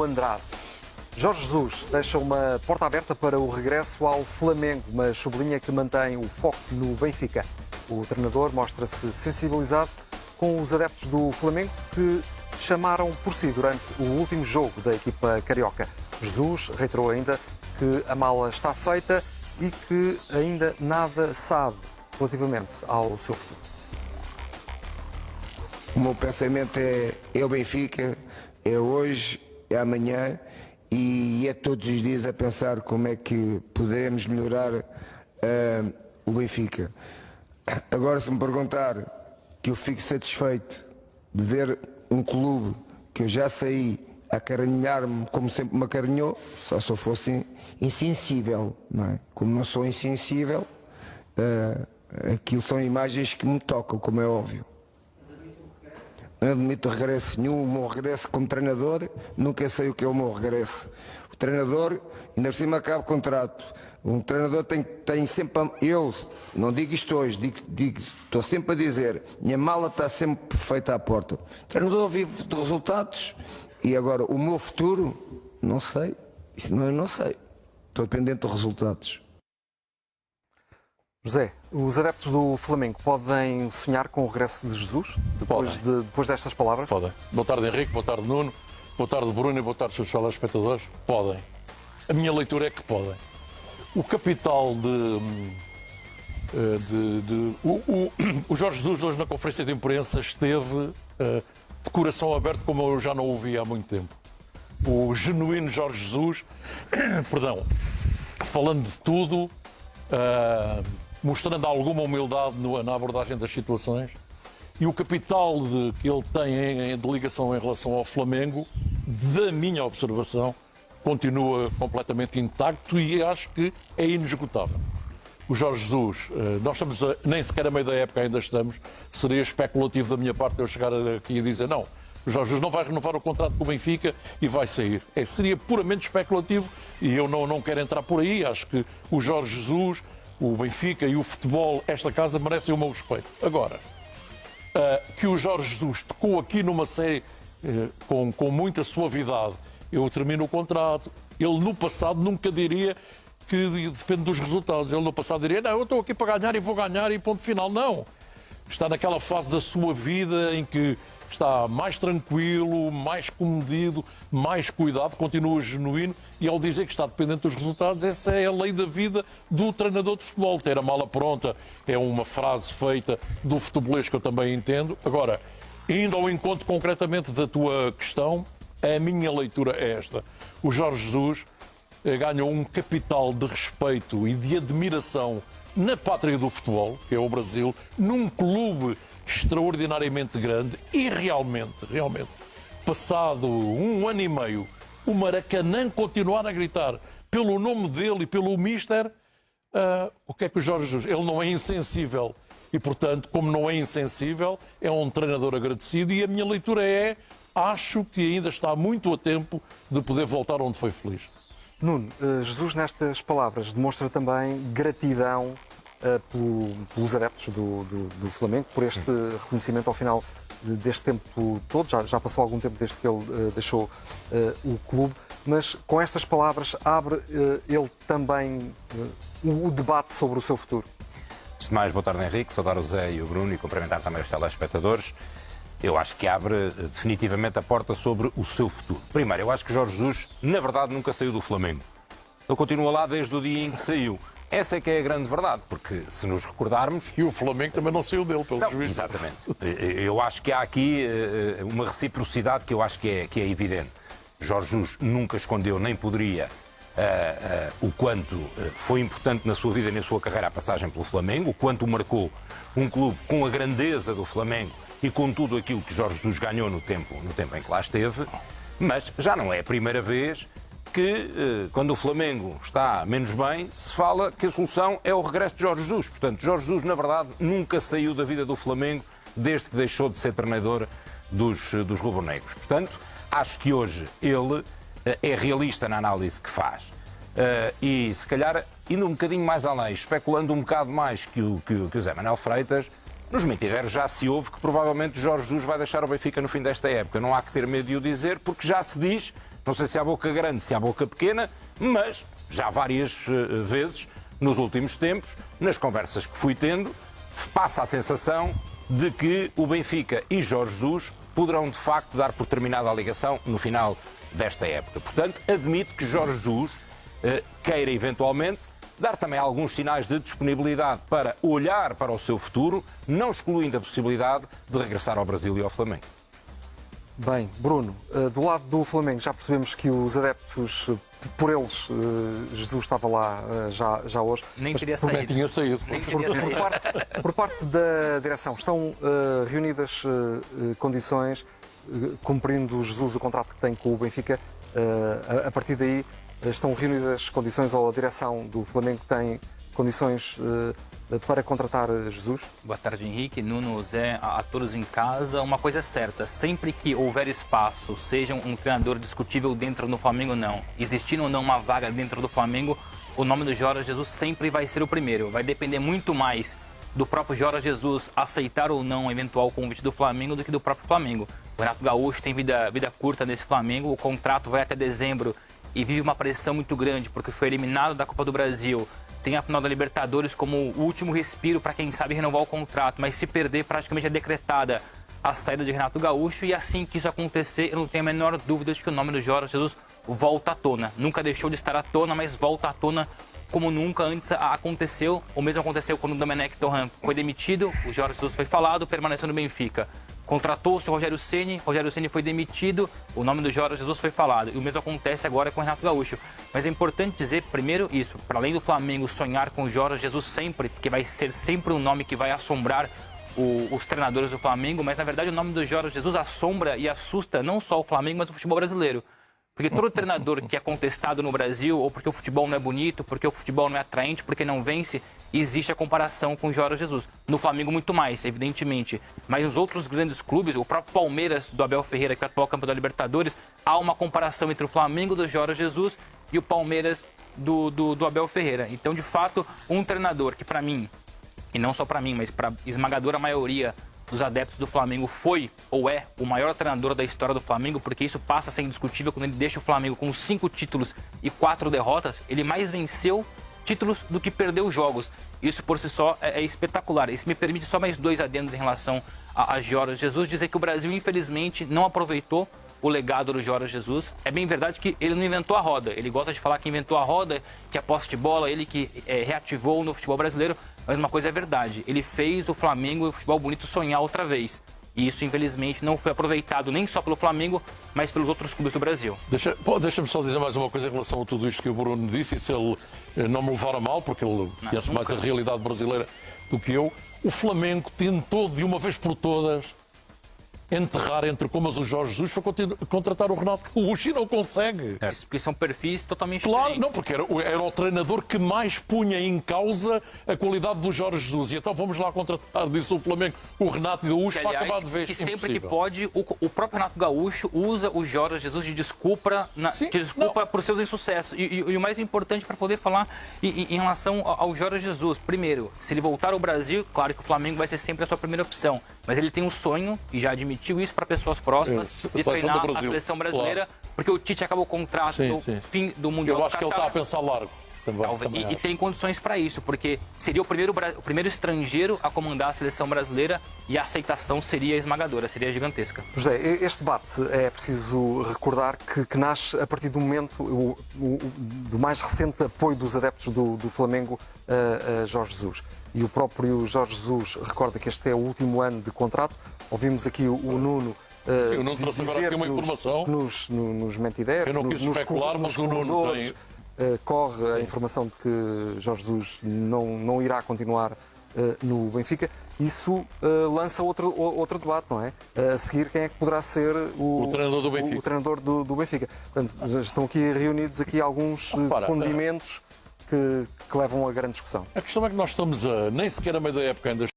Mário Andrade. Jorge Jesus deixa uma porta aberta para o regresso ao Flamengo, mas sublinha que mantém o foco no Benfica. O treinador mostra-se sensibilizado com os adeptos do Flamengo que chamaram por si durante o último jogo da equipa carioca. Jesus reiterou ainda que a mala está feita e que ainda nada sabe relativamente ao seu futuro. O meu pensamento é o Benfica, é hoje, é amanhã e é todos os dias a pensar como é que podemos melhorar o Benfica. Agora, se me perguntar que eu fico satisfeito de ver um clube que eu já saí a acarinhar-me como sempre me acarinhou, só se eu fosse insensível, não é? Como não sou insensível, aquilo são imagens que me tocam, como é óbvio. Não admito regresso nenhum. O meu regresso como treinador, nunca sei o que é o meu regresso. O treinador, ainda por cima acaba o contrato. Um treinador tem sempre... Eu não digo isto hoje, estou sempre a dizer, minha mala está sempre perfeita à porta. O treinador vive de resultados e agora o meu futuro, não sei. Isso não, eu não sei. Estou dependente de resultados. José, os adeptos do Flamengo podem sonhar com o regresso de Jesus depois destas palavras? Podem. Boa tarde, Henrique. Boa tarde, Nuno. Boa tarde, Bruno. E boa tarde, seus telespectadores. Podem. A minha leitura é que podem. O capital o Jorge Jesus hoje na conferência de imprensa esteve de coração aberto como eu já não o vi há muito tempo. O genuíno Jorge Jesus, perdão, falando de tudo, mostrando alguma humildade na abordagem das situações e o capital que ele tem de ligação em relação ao Flamengo, da minha observação, continua completamente intacto e acho que é inesgotável. O Jorge Jesus, nós estamos nem sequer a meio da época ainda estamos, seria especulativo da minha parte eu chegar aqui e dizer não, o Jorge Jesus não vai renovar o contrato com o Benfica e vai sair. Seria puramente especulativo e eu não quero entrar por aí. Acho que o Jorge Jesus, o Benfica e o futebol, esta casa, merecem o meu respeito. Agora, que o Jorge Jesus tocou aqui numa série com muita suavidade, eu termino o contrato. Ele no passado nunca diria que depende dos resultados. Ele no passado diria, não, eu estou aqui para ganhar e vou ganhar e ponto final. Não. Está naquela fase da sua vida em que está mais tranquilo, mais comedido, mais cuidado, continua genuíno e ao dizer que está dependente dos resultados, essa é a lei da vida do treinador de futebol. Ter a mala pronta é uma frase feita do futebolês que eu também entendo. Agora, indo ao encontro concretamente da tua questão, a minha leitura é esta. O Jorge Jesus ganhou um capital de respeito e de admiração na pátria do futebol, que é o Brasil, num clube extraordinariamente grande e realmente, passado um ano e meio, o Maracanã continuar a gritar pelo nome dele e pelo Mister, o que é que o Jorge Jesus? Ele não é insensível e, portanto, como não é insensível, é um treinador agradecido e a minha leitura é, acho que ainda está muito a tempo de poder voltar onde foi feliz. Nuno, Jesus nestas palavras demonstra também gratidão pelos adeptos do Flamengo, por este reconhecimento ao final deste tempo todo. Já passou algum tempo desde que ele deixou o clube, mas com estas palavras abre ele também o debate sobre o seu futuro. Antes de mais, boa tarde, Henrique, saudar o Zé e o Bruno e cumprimentar também os telespectadores. Eu acho que abre definitivamente a porta sobre o seu futuro. Primeiro, eu acho que Jorge Jesus, na verdade, nunca saiu do Flamengo. Ele continua lá desde o dia em que saiu. Essa é que é a grande verdade, porque se nos recordarmos... E o Flamengo também não saiu dele, pelo juízo. Exatamente. Eu acho que há aqui uma reciprocidade que eu acho que é evidente. Jorge Jesus nunca escondeu, nem poderia, o quanto foi importante na sua vida e na sua carreira a passagem pelo Flamengo, o quanto marcou um clube com a grandeza do Flamengo e com tudo aquilo que Jorge Jesus ganhou no tempo em que lá esteve, mas já não é a primeira vez que, quando o Flamengo está menos bem, se fala que a solução é o regresso de Jorge Jesus. Portanto, Jorge Jesus, na verdade, nunca saiu da vida do Flamengo desde que deixou de ser treinador dos rubro-negros. Portanto, acho que hoje ele é realista na análise que faz. E, se calhar, indo um bocadinho mais além, especulando um bocado mais que o Zé Manuel Freitas, nos mentideiros já se ouve que provavelmente Jorge Jesus vai deixar o Benfica no fim desta época. Não há que ter medo de o dizer, porque já se diz Não sei se há boca grande, se há boca pequena, mas já várias vezes, nos últimos tempos, nas conversas que fui tendo, passa a sensação de que o Benfica e Jorge Jesus poderão, de facto, dar por terminada a ligação no final desta época. Portanto, admito que Jorge Jesus queira, eventualmente, dar também alguns sinais de disponibilidade para olhar para o seu futuro, não excluindo a possibilidade de regressar ao Brasil e ao Flamengo. Bem, Bruno, do lado do Flamengo já percebemos que os adeptos, por eles, Jesus estava lá já hoje. Nem queria Nem sair. tinha saído. Nem queria sair. Por parte da direção, estão reunidas condições, cumprindo Jesus o contrato que tem com o Benfica, a partir daí estão reunidas condições, ou a direção do Flamengo tem condições para contratar Jesus? Boa tarde, Henrique, Nuno, Zé, a todos em casa. Uma coisa é certa, sempre que houver espaço, seja um treinador discutível dentro do Flamengo ou não, existindo ou não uma vaga dentro do Flamengo, o nome do Jorge Jesus sempre vai ser o primeiro. Vai depender muito mais do próprio Jorge Jesus aceitar ou não o eventual convite do Flamengo do que do próprio Flamengo. O Renato Gaúcho tem vida curta nesse Flamengo, o contrato vai até dezembro e vive uma pressão muito grande porque foi eliminado da Copa do Brasil. Tem a final da Libertadores como o último respiro para quem sabe renovar o contrato, mas se perder praticamente é decretada a saída de Renato Gaúcho, e assim que isso acontecer, eu não tenho a menor dúvida de que o nome do Jorge Jesus volta à tona. Nunca deixou de estar à tona, mas volta à tona como nunca antes aconteceu. O mesmo aconteceu quando o Domenech Torrent foi demitido, o Jorge Jesus foi falado, permaneceu no Benfica. Contratou-se o Rogério Ceni foi demitido, o nome do Jorge Jesus foi falado. E o mesmo acontece agora com o Renato Gaúcho. Mas é importante dizer, primeiro, isso, para além do Flamengo sonhar com o Jorge Jesus sempre, porque vai ser sempre um nome que vai assombrar os treinadores do Flamengo, mas na verdade o nome do Jorge Jesus assombra e assusta não só o Flamengo, mas o futebol brasileiro. Porque todo treinador que é contestado no Brasil, ou porque o futebol não é bonito, porque o futebol não é atraente, porque não vence, existe a comparação com o Jorge Jesus. No Flamengo muito mais, evidentemente. Mas nos outros grandes clubes, o próprio Palmeiras do Abel Ferreira, que é o atual campeão da Libertadores, há uma comparação entre o Flamengo do Jorge Jesus e o Palmeiras do Abel Ferreira. Então, de fato, um treinador que para mim, e não só para mim, mas para a esmagadora maioria dos adeptos do Flamengo, foi ou é o maior treinador da história do Flamengo, porque isso passa a ser indiscutível quando ele deixa o Flamengo com 5 títulos e 4 derrotas. Ele mais venceu títulos do que perdeu jogos. Isso por si só é espetacular. Isso me permite só mais 2 adendos em relação a Jorge Jesus, dizer que o Brasil, infelizmente, não aproveitou o legado do Jorge Jesus. É bem verdade que ele não inventou a roda. Ele gosta de falar que inventou a roda, que a posse de bola, ele que reativou no futebol brasileiro. Mas uma coisa é verdade, ele fez o Flamengo e o futebol bonito sonhar outra vez. E isso, infelizmente, não foi aproveitado nem só pelo Flamengo, mas pelos outros clubes do Brasil. Deixa-me só dizer mais uma coisa em relação a tudo isto que o Bruno disse, e se ele não me levar a mal, porque ele conhece mais a realidade brasileira do que eu. O Flamengo tentou, de uma vez por todas, enterrar entre comas o Jorge Jesus para contratar o Renato Gaúcho e não consegue. Isso porque são perfis totalmente Claro, diferentes. não, porque era o treinador que mais punha em causa a qualidade do Jorge Jesus. E então vamos lá contratar, disse o Flamengo, o Renato Gaúcho Que, para aliás, acabar de vez. que sempre Impossível. que pode, o próprio Renato Gaúcho usa o Jorge Jesus de desculpa, por seus insucessos. E o mais importante para poder falar em relação ao Jorge Jesus, primeiro, se ele voltar ao Brasil, claro que o Flamengo vai ser sempre a sua primeira opção, mas ele tem um sonho, e já admitiu isso para pessoas próximas, de treinar a seleção brasileira, porque o Tite acabou o contrato no fim do Mundial. Eu acho que ele está a pensar largo. E tem condições para isso, porque seria o primeiro estrangeiro a comandar a seleção brasileira, e a aceitação seria esmagadora, seria gigantesca. José, este debate é preciso recordar que nasce a partir do momento do mais recente apoio dos adeptos do Flamengo a Jorge Jesus. E o próprio Jorge Jesus recorda que este é o último ano de contrato. Ouvimos aqui o Nuno o Nuno trouxe agora aqui uma informação. Nos mentideiros, Eu não quis especular, mas o Nuno tem... corre a informação de que Jorge Jesus não irá continuar no Benfica. Isso lança outro debate, não é? A seguir, quem é que poderá ser o treinador do Benfica? O treinador do Benfica. Portanto, estão aqui reunidos alguns condimentos que levam a grande discussão. A questão é que nós estamos nem sequer a meio da época ainda.